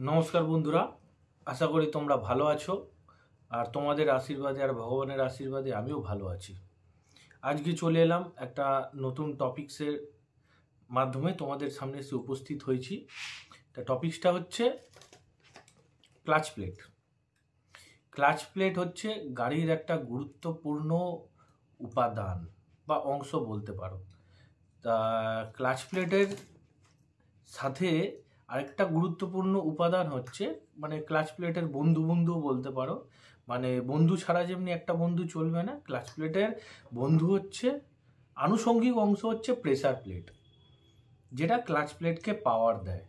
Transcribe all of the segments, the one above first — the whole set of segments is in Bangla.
নমস্কার বন্ধুরা, আশা করি তোমরা ভালো আছো। আর তোমাদের আশীর্বাদে আর ভগবানের আশীর্বাদে আমিও ভালো আছি। আজকে চলে এলাম একটা নতুন টপিক্সের মাধ্যমে তোমাদের সামনে এসে উপস্থিত হয়েছি। তা টপিক্সটা হচ্ছে ক্লাচ প্লেট। ক্লাচ প্লেট হচ্ছে গাড়ির একটা গুরুত্বপূর্ণ উপাদান বা অংশ বলতে পারো। তা ক্লাচ প্লেটের সাথে আরেকটা গুরুত্বপূর্ণ উপাদান হচ্ছে ক্লাচ প্লেটের বন্ধু বলতে পারো। বন্ধু ছাড়া যেমনি একটা বন্ধু চলবে না, ক্লাচ প্লেটের বন্ধু হচ্ছে আনুষঙ্গিক অংশ হচ্ছে প্রেসার প্লেট, যেটা ক্লাচ প্লেটকে পাওয়ার দেয়।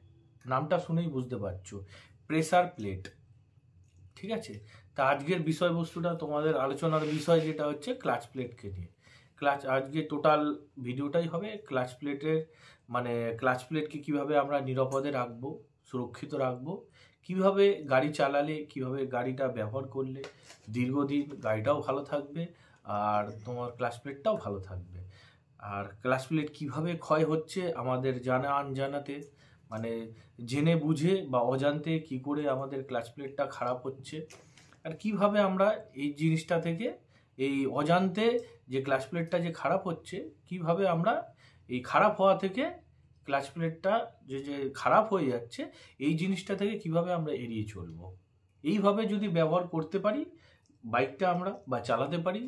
নামটা শুনেই বুঝতে পারছো, প্রেসার প্লেট। ঠিক আছে, তা আজকের বিষয়বস্তুটা তোমাদের আলোচনার বিষয় যেটা হচ্ছে ক্লাচ প্লেটকে নিয়ে। আজকে টোটাল ভিডিওটাই হবে ক্লাচ প্লেটের, ক্লাচ প্লেটকে কীভাবে আমরা নিরাপদে রাখবো, সুরক্ষিত রাখবো, কিভাবে গাড়ি চালালে, কিভাবে গাড়িটা ব্যবহার করলে দীর্ঘদিন গাড়িটাও ভালো থাকবে আর তোমার ক্লাচ প্লেটটাও ভালো থাকবে। আর ক্লাচ প্লেট কীভাবে ক্ষয় হচ্ছে আমাদের জানা আনজানাতে, জেনে বুঝে বা অজান্তে কি করে আমাদের ক্লাচ প্লেটটা খারাপ হচ্ছে, আর কিভাবে আমরা এই জিনিসটা থেকে, এই অজান্তে যে ক্লাচ প্লেটটা যে খারাপ হচ্ছে, কিভাবে আমরা এই খারাপ হওয়া থেকে ক্লাচ প্লেটটা যে খারাপ হয়ে যাচ্ছে এই জিনিসটা থেকে কিভাবে আমরা এড়িয়ে চলব। এইভাবে যদি ব্যবহার করতে পারি বাইকটা আমরা বা চালাতে পারি,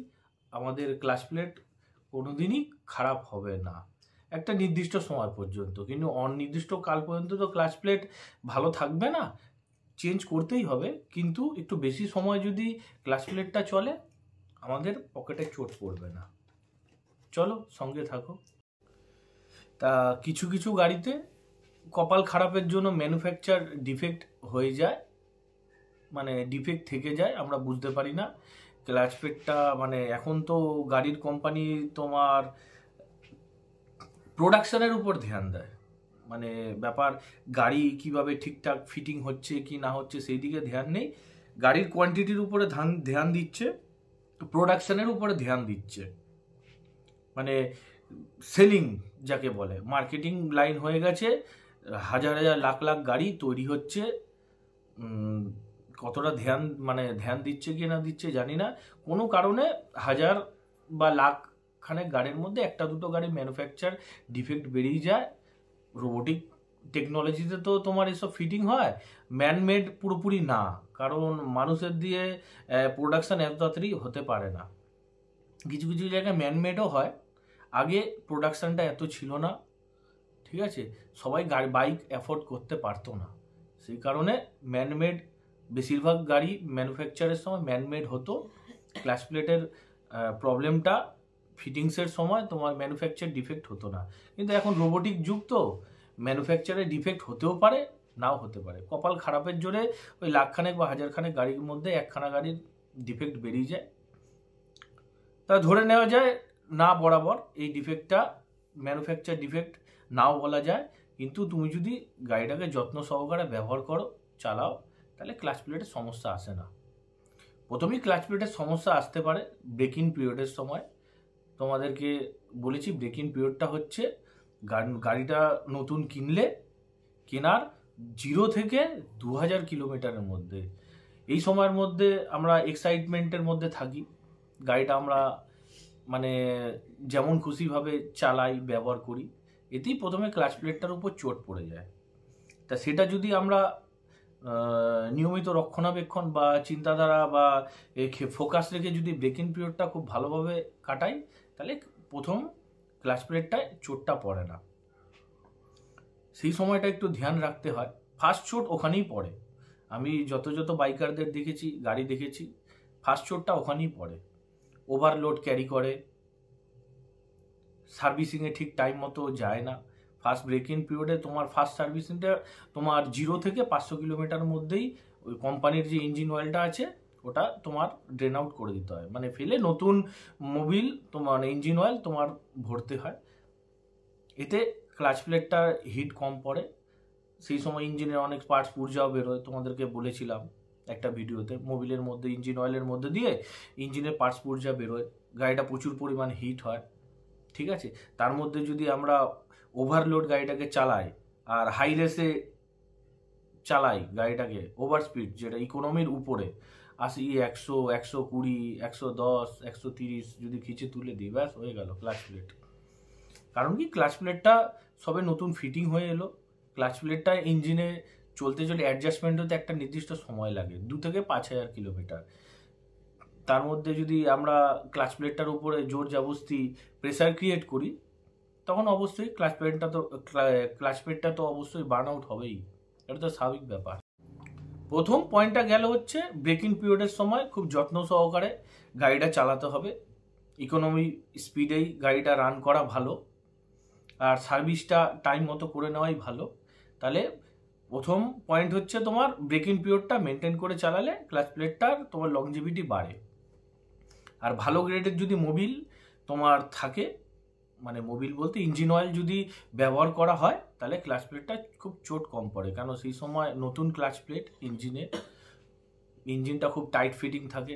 আমাদের ক্লাচ প্লেট কোনোদিনই খারাপ হবে না একটা নির্দিষ্ট সময় পর্যন্ত। কিন্তু অনির্দিষ্ট কাল পর্যন্ত তো ক্লাচ প্লেট ভালো থাকবে না, চেঞ্জ করতেই হবে। কিন্তু একটু বেশি সময় যদি ক্লাচ প্লেটটা চলে আমাদের পকেটে চোট পড়বে না। চলো সঙ্গে থাকো। তা কিছু কিছু গাড়িতে কপাল খারাপের জন্য ম্যানুফ্যাকচার ডিফেক্ট হয়ে যায়, ডিফেক্ট থেকে যায়, আমরা বুঝতে পারি না। ক্লাচ প্লেটটা এখন তো গাড়ির কোম্পানি তোমার প্রোডাকশনের উপর ধ্যান দেয়, ব্যাপার গাড়ি কিভাবে ঠিকঠাক ফিটিং হচ্ছে কি না হচ্ছে সেই দিকে ধ্যান নেই, গাড়ির কোয়ান্টিটির উপরে ধ্যান দিচ্ছে, প্রোডাকশনের উপরে ধ্যান দিচ্ছে। সেলিং যাকে বলে, মার্কেটিং লাইন হয়ে গেছে, হাজার হাজার লাখ লাখ গাড়ি তৈরি হচ্ছে। কতটা ধ্যান দিচ্ছে কি না দিচ্ছে জানি না, কোনো কারণে হাজার বা লাখ খানেক গাড়ির মধ্যে একটা দুটো গাড়ি ম্যানুফ্যাকচার ডিফেক্ট বেরিয়ে যায়। রোবোটিক টেকনোলজিতে তো তোমার এসব ফিটিং হয়, ম্যানমেড পুরোপুরি না, কারণ মানুষের দিয়ে প্রোডাকশান এত তাড়াতাড়ি হতে পারে না। কিছু কিছু জায়গায় ম্যানমেডও হয়, আগে প্রোডাকশানটা এত ছিল না। ঠিক আছে, সবাই বাইক অ্যাফোর্ড করতে পারতো না, সেই কারণে ম্যানমেড বেশিরভাগ গাড়ি ম্যানুফ্যাকচারের সময় ম্যানমেড হতো। ক্লাচ প্লেটের প্রবলেমটা ফিটিংসের সময় তোমার ম্যানুফ্যাকচার ডিফেক্ট হতো না। কিন্তু এখন রোবোটিক যুগ, তো ম্যানুফ্যাকচারে ডিফেক্ট হতেও পারে নাও হতে পারে। কপাল খারাপের জোরে ওই লাখখানেক বা হাজারখানেক গাড়ির মধ্যে একখানা গাড়ির ডিফেক্ট বেরিয়ে যায়। তা ধরে নেওয়া যায় না বরাবর এই ডিফেক্টটা ম্যানুফ্যাকচার ডিফেক্ট নাও বলা যায়, কিন্তু তুমি যদি গাড়িটাকে যত্ন সহকারে ব্যবহার করো, চালাও, তাহলে ক্লাচ প্লেটের সমস্যা আসে না। প্রথমেই ক্লাচ প্লেটের সমস্যা আসতে পারে ব্রেকিং পিরিয়ডের সময়। তোমাদেরকে বলেছি ব্রেকিং পিরিয়ডটা হচ্ছে গাড়িটা নতুন কেনার 0 থেকে 2000 কিলোমিটারের মধ্যে। এই সময়ের মধ্যে আমরা এক্সাইটমেন্টের মধ্যে থাকি, গাড়িটা আমরা যেমন খুশিভাবে চালাই, ব্যবহার করি, এতেই প্রথমে ক্লাচ প্লেটটার উপর চোট পড়ে যায়। তা সেটা যদি আমরা নিয়মিত রক্ষণাবেক্ষণ বা চিন্তাধারা বা ফোকাস রেখে যদি ব্রেকিং পিরিয়ডটা খুব ভালোভাবে কাটাই, তাহলে প্রথম ক্লাচ প্লেটটায় চোটটা পড়ে না। সেই সময়টা একটু ধ্যান রাখতে হয়, ফার্স্ট চোট ওখানেই পড়ে। আমি যত বাইকারদের দেখেছি, গাড়ি দেখেছি, ফার্স্ট চোটটা ওখানেই পড়ে। ওভারলোড ক্যারি করে, সার্ভিসিংয়ে ঠিক টাইম মতো যায় না। ফার্স্ট ব্রেকিং পিরিয়ডে তোমার ফার্স্ট সার্ভিসিংটা তোমার 0 থেকে 500 কিলোমিটার মধ্যেই ওই কোম্পানির যে ইঞ্জিন অয়েলটা আছে ওটা তোমার ড্রেন আউট করে দিতে হয়, ফেলে নতুন মোবিল তোমার ইঞ্জিন অয়েল তোমার ভরতে হয়। এতে ক্লাচ প্লেটটা হিট কম পড়ে, সেই সময় ইঞ্জিনের অনেক পার্টস পুর্জাও বেরোয়। তোমাদেরকে বলেছিলাম একটা ভিডিওতে, মোবিলের মধ্যে ইঞ্জিন অয়েলের মধ্যে দিয়ে ইঞ্জিনের পার্টস পুর্জা বেরোয়, গাড়িটা প্রচুর পরিমাণ হিট হয়। ঠিক আছে, তার মধ্যে যদি আমরা ওভারলোড গাড়িটাকে চালাই আর হাই রেসে চালাই গাড়িটাকে ওভার স্পিড, যেটা ইকোনমির উপরে 80, 100, 120, 110, 130 যদি খিচে তুলে দিই, ব্যাস হয়ে গেল ক্লাচ প্লেট। কারণ কি, ক্লাচ প্লেটটা সবে নতুন ফিটিং হয়ে এলো। ক্লাচ প্লেটটা ইঞ্জিনে চলতে অ্যাডজাস্টমেন্ট হতে একটা নির্দিষ্ট সময় লাগে, 2 থেকে 5,000 কিলোমিটার। তার মধ্যে যদি আমরা ক্লাচ প্লেটটার উপরে জোর জবরদস্তি প্রেসার ক্রিয়েট করি, তখন অবশ্যই ক্লাচ প্লেটটা তো অবশ্যই বার্ন আউট হবেই, এটা তো স্বাভাবিক ব্যাপার। প্রথম পয়েন্টটা গেল হচ্ছে ব্রেকিং পিরিয়ডের সময় খুব যত্ন সহকারে গাড়িটা চালাতে হবে। ইকোনমি স্পিডেই গাড়িটা রান করা ভালো, আর সার্ভিসটা টাইম মতো করে নেওয়াই ভালো। তাহলে প্রথম পয়েন্ট হচ্ছে তোমার ব্রেকিং পিরিয়ডটা মেনটেন করে চালালে ক্লাচ প্লেটটার তোমার লংজিভিটি বাড়ে। আর ভালো গ্রেডের যদি মোবিল তোমার থাকে, মানে মোবিল বলতে ইঞ্জিন অয়েল যদি ব্যবহার করা হয়, তাহলে ক্লাচ প্লেটটা খুব চোট কম পড়ে। কেন সেই সময় নতুন ক্লাচ প্লেট ইঞ্জিনটা খুব টাইট ফিটিং থাকে,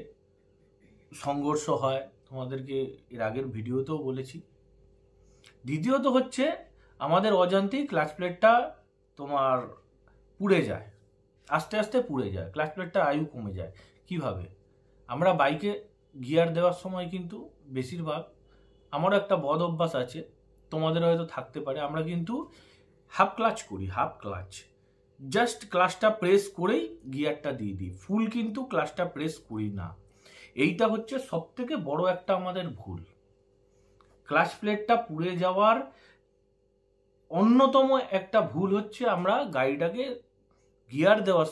সংঘর্ষ হয়, তোমাদেরকে এর আগের ভিডিওতেও বলেছি। দ্বিতীয়ত হচ্ছে আমাদের অজান্তেই ক্লাচ প্লেটটা তোমার পুড়ে যায়, আস্তে আস্তে পুড়ে যায়, ক্লাচ প্লেটটা আয়ু কমে যায়। কিভাবে? আমরা বাইকে গিয়ার দেওয়ার সময় কিন্তু বেশিরভাগ, আমারও একটা বদ অভ্যাস আছে, তোমাদের হয়তো থাকতে পারে, আমরা কিন্তু হাফ ক্লাচ করি, হাফ ক্লাচ, জাস্ট ক্লাচটা প্রেস করেই গিয়ারটা দিয়ে দিই, ফুল কিন্তু ক্লাচটা প্রেস করি না। এইটা হচ্ছে সব থেকে বড় একটা আমাদের ভুল। ক্লাচ প্লেটটা পুড়ে যাওয়ার অন্যতম একটা ভুল হচ্ছে আমরা গাড়িটাকে গিয়ার দেওয়ার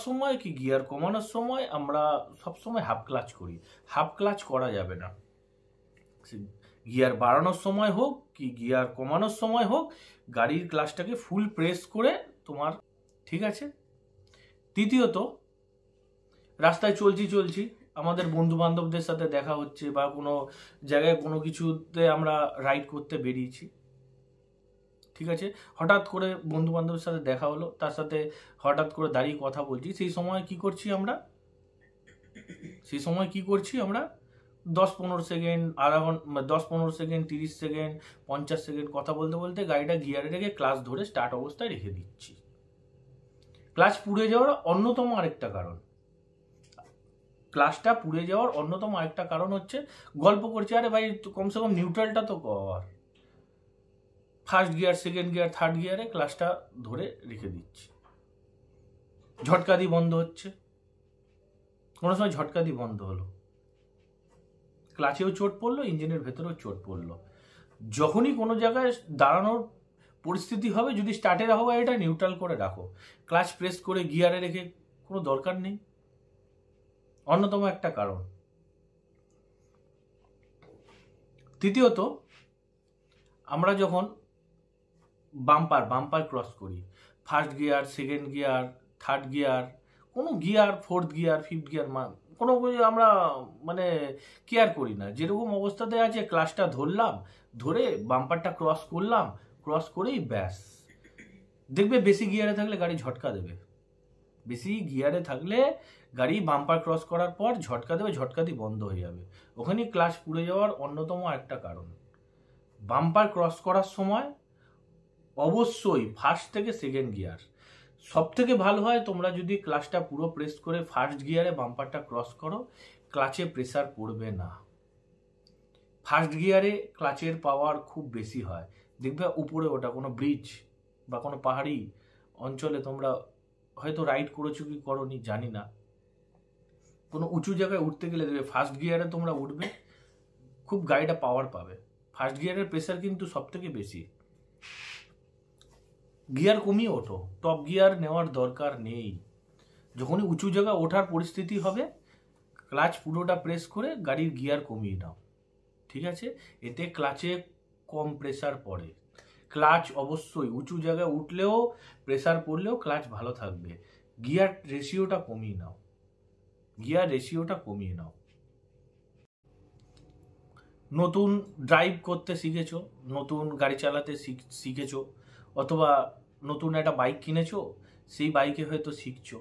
সময় কি গিয়ার কমানোর সময় আমরা সবসময় হাফ ক্লাচ করি। হাফ ক্লাচ করা যাবে না। গিয়ার বাড়ানোর সময় হোক কি গিয়ার কমানোর সময় হোক, গাড়ির ক্লাচটাকে ফুল প্রেস করে তোমার, ঠিক আছে? তৃতীয়ত, রাস্তায় চলছি, আমাদের বন্ধু বান্ধবদের সাথে দেখা হচ্ছে বা কোনো জায়গায় কোনো কিছুতে আমরা রাইড করতে বেরিয়েছি, ঠিক আছে? হঠাৎ করে বন্ধু বান্ধবের সাথে দেখা হলো, তার সাথে হঠাৎ করে দাঁড়িয়ে কথা বলছি। সেই সময় কি করছি আমরা 10-15 সেকেন্ড, আধা ঘন্টা, 10-15 সেকেন্ড, 30 সেকেন্ড, 50 সেকেন্ড কথা বলতে বলতে গাড়িটা গিয়ারে রেখে ক্লাচ ধরে স্টার্ট অবস্থায় রেখে দিচ্ছি। ক্লাচ পুড়ে যাওয়ার অন্যতম আরেকটা কারণ হচ্ছে গল্প করছি, আরে ভাই কমসে কম নিউট্রালটা তো কর। First gear, second gear, third গিয়ারে ক্লাচটা ধরে রেখে দিচ্ছি, ঝটকা দিয়ে বন্ধ হচ্ছে। কোনো সময় ঝটকা দিয়ে বন্ধ হলো, ক্লাচেও চোট পড়লো, ইঞ্জিনের ভেতরেও চোট পড়লো। যখনই কোনো জায়গায় দাঁড়ানোর পরিস্থিতি হবে, যদি স্টার্টে রাখো গাড়িটা, নিউট্রাল করে রাখো, ক্লাচ প্রেস করে গিয়ারে রেখে কোনো দরকার নেই। অন্যতম একটা কারণ। তৃতীয়ত, আমরা যখন বাম্পার ক্রস করি, first gear, second gear, third gear, কোনো gear, fourth gear, fifth gear, কোনো আমরা মানে কেয়ার করি না। যেরকম অবস্থাতে আছে ক্লাচটা ধরলাম, ধরে বাম্পারটা ক্রস করেই ব্যাস। দেখবে বেশি গিয়ারে থাকলে গাড়ি ঝটকা দেবে, বেশি গিয়ারে থাকলে গাড়ি বাম্পার ক্রস করার পর ঝটকা দেবে, ঝটকা দিয়ে বন্ধ হয়ে যাবে। ওখানে ক্লাচ পুড়ে যাওয়ার অন্যতম একটা কারণ। বাম্পার ক্রস করার সময় অবশ্যই ফার্স্ট থেকে সেকেন্ড গিয়ার সব থেকে ভালো হয়। তোমরা যদি ক্লাচটা পুরো প্রেস করে ফার্স্ট গিয়ারে বাম্পারটা ক্রস করো, ক্লাচে প্রেসার পড়বে না। ফার্স্ট গিয়ারে ক্লাচের পাওয়ার খুব বেশি হয়, দেখবে উপরে ওটা কোনো ব্রিজ বা কোনো পাহাড়ি অঞ্চলে তোমরা হয়তো রাইড করেছো কি করোনি জানি না, কোনো উঁচু জায়গায় উঠতে গেলে দেখবে ফার্স্ট গিয়ারে তোমরা উঠবে, খুব গাড়িটা পাওয়ার পাবে। ফার্স্ট গিয়ারের প্রেসার কিন্তু সব থেকে বেশি। গিয়ার কমিয়ে ওঠো, টপ গিয়ার নেওয়ার দরকার নেই। যখনই উঁচু জায়গায় ওঠার পরিস্থিতি হবে, ক্লাচ পুরোটা প্রেস করে গাড়ির গিয়ার কমিয়ে নাও, ঠিক আছে? এতে ক্লাচে কম প্রেসার পড়ে। ক্লাচ অবশ্যই উঁচু জায়গায় উঠলেও প্রেসার পড়লেও ক্লাচ ভালো থাকবে। গিয়ার রেশিওটা কমিয়ে নাও। নতুন ড্রাইভ করতে শিখেছো, নতুন গাড়ি চালাতে শিখেছো, অথবা নতুন একটা বাইক কিনেছো, সেই বাইকে হয়তো শিখছো,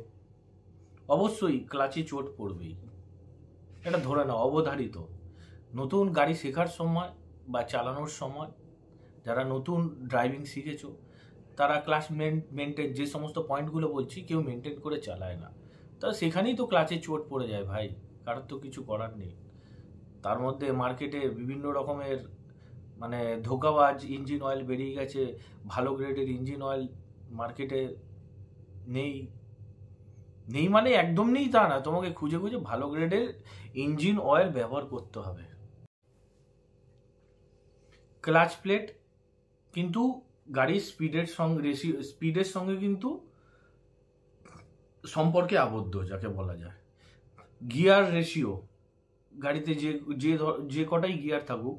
অবশ্যই ক্লাচে চোট পড়বেই, এটা ধরে নাও, অবধারিত। নতুন গাড়ি শেখার সময় বা চালানোর সময় যারা নতুন ড্রাইভিং শিখেছো, তারা ক্লাচ মেনটেন, যে সমস্ত পয়েন্টগুলো বলছি, কেউ মেনটেন করে চালায় না। তা সেখানেই তো ক্লাচে চোট পড়ে যায় ভাই, কারোর তো কিছু করার নেই। তার মধ্যে মার্কেটে বিভিন্ন রকমের মানে ধোঁকাবাজ ইঞ্জিন অয়েল বেরিয়ে গেছে, ভালো গ্রেডের ইঞ্জিন অয়েল মার্কেটে নেই। নেই মানে একদম নেই তা না, তোমাকে খুঁজে খুঁজে ভালো গ্রেডের ইঞ্জিন অয়েল ব্যবহার করতে হবে। ক্লাচ প্লেট কিন্তু গাড়ির স্পিডের সঙ্গে কিন্তু সম্পর্কে আবদ্ধ, যাকে বলা যায়। গিয়ার রেশিও, গাড়িতে যে কটাই গিয়ার থাকুক,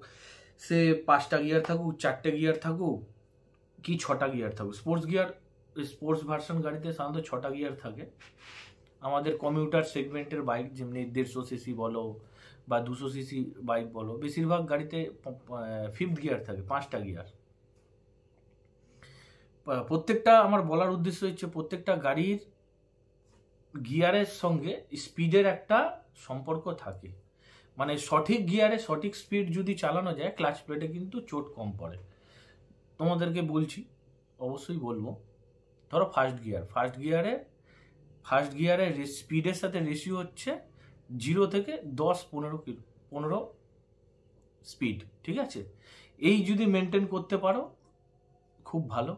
সে 5টা গিয়ার থাকুক, 4টে গিয়ার থাকুক, কি 6টা গিয়ার থাকুক। স্পোর্টস ভার্সন গাড়িতে সাধারণত 6টা গিয়ার থাকে। আমাদের কমিউটার সেগমেন্টের বাইক, যেমনি 150 সিসি বলো বা 200 সিসি বাইক বলো, বেশিরভাগ গাড়িতে 5th গিয়ার থাকে, 5টা গিয়ার। প্রত্যেকটা, আমার বলার উদ্দেশ্য হচ্ছে, প্রত্যেকটা গাড়ির গিয়ারের সঙ্গে স্পিডের একটা সম্পর্ক থাকে। মানে সঠিক গিয়ারে সঠিক স্পিড যদি চালানো যায়, ক্লাচ প্লেটে কিন্তু চোট কম পড়ে। তোমাদেরকে বলছি, অবশ্যই বলবো, ধরো ফার্স্ট গিয়ারে স্পিডের সাথে রেশিও হচ্ছে 0 থেকে 10-15 স্পিড, ঠিক আছে? এই যদি মেনটেন করতে পারো খুব ভালো,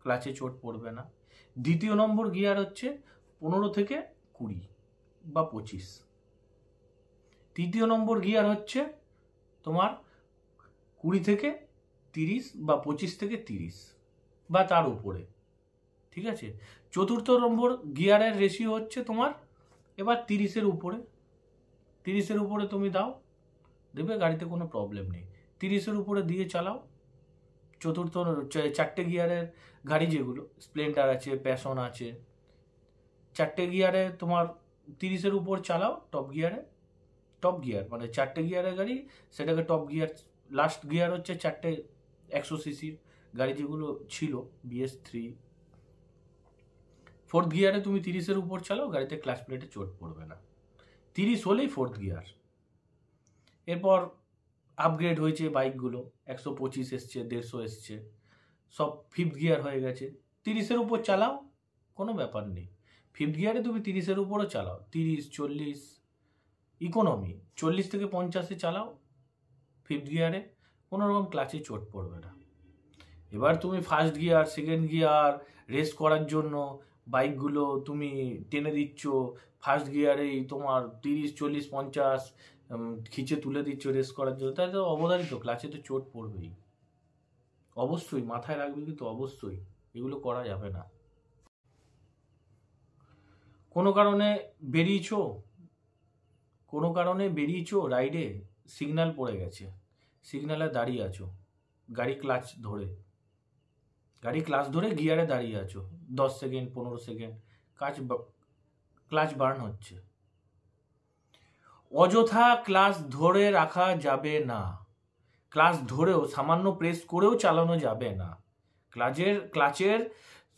ক্লাচে চোট পড়বে না। দ্বিতীয় নম্বর গিয়ার হচ্ছে 15 থেকে 20 বা 25। তৃতীয় নম্বর গিয়ার হচ্ছে তোমার 20 থেকে 30 বা 25 থেকে 30 বা তার উপরে, ঠিক আছে? চতুর্থ নম্বর গিয়ারের রেশিও হচ্ছে তোমার এবার 30-এর উপরে। 30-এর উপরে তুমি দাও, দেবে গাড়িতে কোনো প্রবলেম নেই। 30-এর উপরে দিয়ে চালাও। চতুর্থ 4টে গিয়ারের গাড়ি যেগুলো, স্প্লেন্ডার আছে, প্যাশন আছে, 4টে গিয়ারে তোমার 30-এর উপর চালাও। টপ গিয়ার মানে 4টে গিয়ারের গাড়ি, সেটাকে টপ গিয়ার। লাস্ট গিয়ার হচ্ছে 4টে 100 সিসির গাড়ি যেগুলো ছিল, BS3। ফোর্থ গিয়ারে তুমি 30-এর উপর চালাও, গাড়িতে ক্লাচ প্লেটে চোট পড়বে না। 30 হলেই ফোর্থ গিয়ার। এরপর আপগ্রেড হয়েছে বাইকগুলো, 125 এসছে, 150 এসছে, সব 5th গিয়ার হয়ে গেছে। 30-এর উপর চালাও, কোনো ব্যাপার নেই। 5th গিয়ারে তুমি 30-এর উপরও চালাও, 30, 40, ইকোনমি 40 থেকে 50-এ চালাও 5th গিয়ারে, কোনো রকম ক্লাচে চোট পড়বে না। এবার তুমি first gear, second gear race করার জন্য বাইকগুলো তুমি টেনে দিচ্ছ, ফার্স্ট গিয়ারেই তোমার 30, 40, 50 খিচে তুলে দিচ্ছ রেস করার জন্য, তাহলে তো অবধারিত ক্লাচে তো চোট পড়বেই। অবশ্যই মাথায় রাখবে, কিন্তু অবশ্যই এগুলো করা যাবে না। কোনো কারণে বেরিয়েছো রাইডে, সিগন্যাল পড়ে গেছে, সিগন্যালে দাঁড়িয়ে আছো, গাড়ি ক্লাচ ধরে গিয়ারে দাঁড়িয়ে আছো, 10 সেকেন্ড 15 সেকেন্ড ক্লাচ বার্ন হচ্ছে। অযথা ক্লাচ ধরে রাখা যাবে না। ক্লাচ ধরেও সামান্য প্রেস করেও চালানো যাবে না। ক্লাচের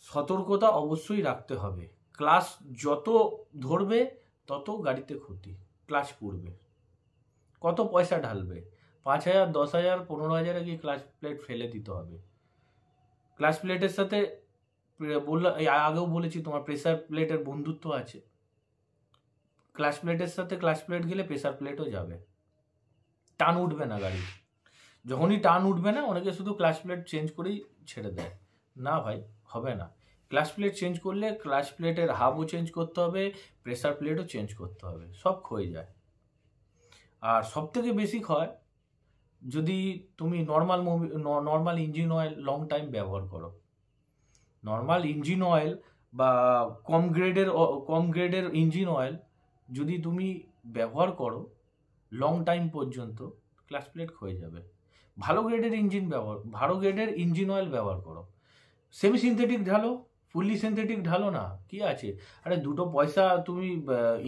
সতর্কতা অবশ্যই রাখতে হবে। ক্লাচ যত ধরবে তত গাড়িতে ক্ষতি, ক্লাচ পুড়বে। কত পয়সা ঢালবে? 5,000, 10,000, 15,000 কি ক্লাচ প্লেট ফেলে দিতে হবে? ক্লাচ প্লেটের সাথে আগেও বলেছি, তোমার প্রেসার প্লেটের বন্ধুত্ব আছে। ক্লাচ প্লেটের সাথে ক্লাচ প্লেট গেলে প্রেসার প্লেটও যাবে, টান উঠবে না গাড়ি। যখনই টান উঠবে না, অনেকে শুধু ক্লাচ প্লেট চেঞ্জ করেই ছেড়ে দেয়। না ভাই, হবে না। ক্লাচ প্লেট চেঞ্জ করলে ক্লাচ প্লেটের হাবও চেঞ্জ করতে হবে, প্রেসার প্লেটও চেঞ্জ করতে হবে, সব ক্ষয়ে যায়। আর সব থেকে বেশি ক্ষয় যদি তুমি normal engine oil long time ব্যবহার করো। নর্মাল ইঞ্জিন অয়েল বা কম গ্রেডের ইঞ্জিন অয়েল যদি তুমি ব্যবহার করো লং টাইম পর্যন্ত, ক্লাচ প্লেট ক্ষয়ে যাবে। ভালো গ্রেডের ইঞ্জিন অয়েল ব্যবহার করো। সেমি সিনথেটিক ঢালো, ফুললি সিনথেটিক ঢালো না, কি আছে? আরে দুটো পয়সা তুমি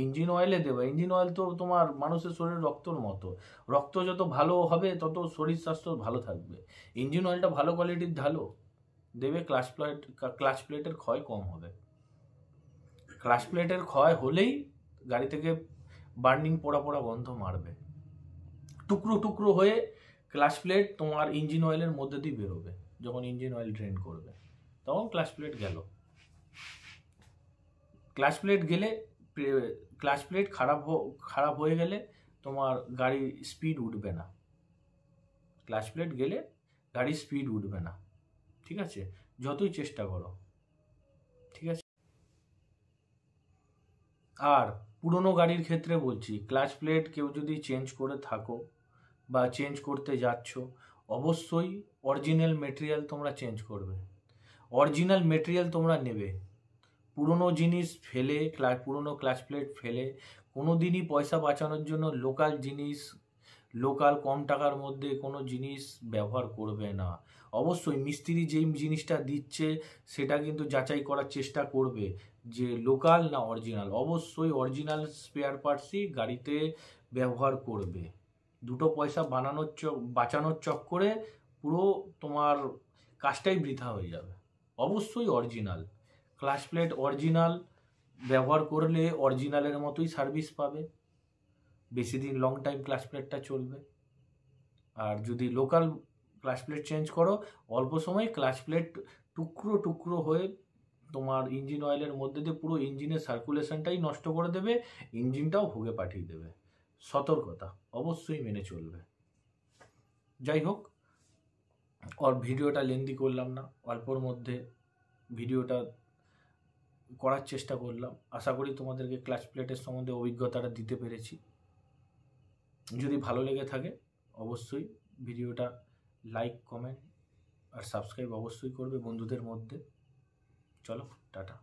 ইঞ্জিন অয়েলে দেবে। ইঞ্জিন অয়েল তো তোমার মানুষের শরীরের রক্তর মতো, রক্ত যত ভালো হবে তত শরীর স্বাস্থ্য ভালো থাকবে। ইঞ্জিন অয়েলটা ভালো কোয়ালিটির ঢালো, দেবে ক্লাচ প্লেটের ক্ষয় কম হবে। ক্লাচ প্লেটের ক্ষয় হলেই গাড়ি থেকে বার্নিং পোড়া গন্ধ মারবে, টুকরো হয়ে ক্লাচ প্লেট তোমার ইঞ্জিন অয়েলের মধ্যে দিয়ে বেরোবে যখন ইঞ্জিন অয়েল ড্রেন করবে। তখন ক্লাচ প্লেট গেল। ক্লাচ প্লেট গেলে, ক্লাচ প্লেট খারাপ হয়ে গেলে তোমার গাড়ির স্পিড উঠবে না। ক্লাচ প্লেট গেলে গাড়ির স্পিড উঠবে না, ঠিক আছে, যতই চেষ্টা করো, ঠিক আছে। আর পুরনো গাড়ির ক্ষেত্রে বলছি, ক্লাচ প্লেট কেউ যদি চেঞ্জ করে থাকো বা চেঞ্জ করতে যাচ্ছ, অবশ্যই অরিজিনাল মেটেরিয়াল তোমরা চেঞ্জ করবে, অরিজিনাল মেটেরিয়াল তোমরা নেবে। পুরনো জিনিস ফেলে, পুরনো ক্লাচ প্লেট ফেলে কোনো দিনই পয়সা বাঁচানোর জন্য লোকাল জিনিস, লোকাল কম টাকার মধ্যে কোনো জিনিস ব্যবহার করবে না। অবশ্যই মিস্ত্রি যেই জিনিসটা দিচ্ছে সেটা কিন্তু যাচাই করার চেষ্টা করবে যে লোকাল না অরিজিনাল। অবশ্যই অরিজিনাল স্পেয়ার পার্টসই গাড়িতে ব্যবহার করবে। দুটো পয়সা বাঁচানোর চক্করে পুরো তোমার কাজটাই বৃথা হয়ে যাবে। অবশ্যই অরিজিনাল ক্লাচ প্লেট, অরিজিনাল ব্যবহার করলে অরিজিনালের মতোই সার্ভিস পাবে, বেশি দিন লং টাইম ক্লাচ প্লেটটা চলবে। আর যদি লোকাল ক্লাচ প্লেট চেঞ্জ করো, অল্প সময় ক্লাচ প্লেট টুকরো টুকরো হয়ে তোমার ইঞ্জিন অয়েলের মধ্যে দিয়ে পুরো ইঞ্জিনের সার্কুলেশনটাই নষ্ট করে দেবে, ইঞ্জিনটাও ভোগে পাঠিয়ে দেবে। সতর্কতা অবশ্যই মেনে চলবে। যাই হোক, ভিডিওটা লেন্দি করলাম না, অল্পর মধ্যে ভিডিওটা করার চেষ্টা করলাম। আশা করি তোমাদেরকে ক্লাচ প্লেটের সম্বন্ধে অভিজ্ঞতাটা দিতে পেরেছি। যদি ভালো লেগে থাকে অবশ্যই ভিডিওটা লাইক, কমেন্ট আর সাবস্ক্রাইব অবশ্যই করবে বন্ধুদের মধ্যে। চলো, টাটা।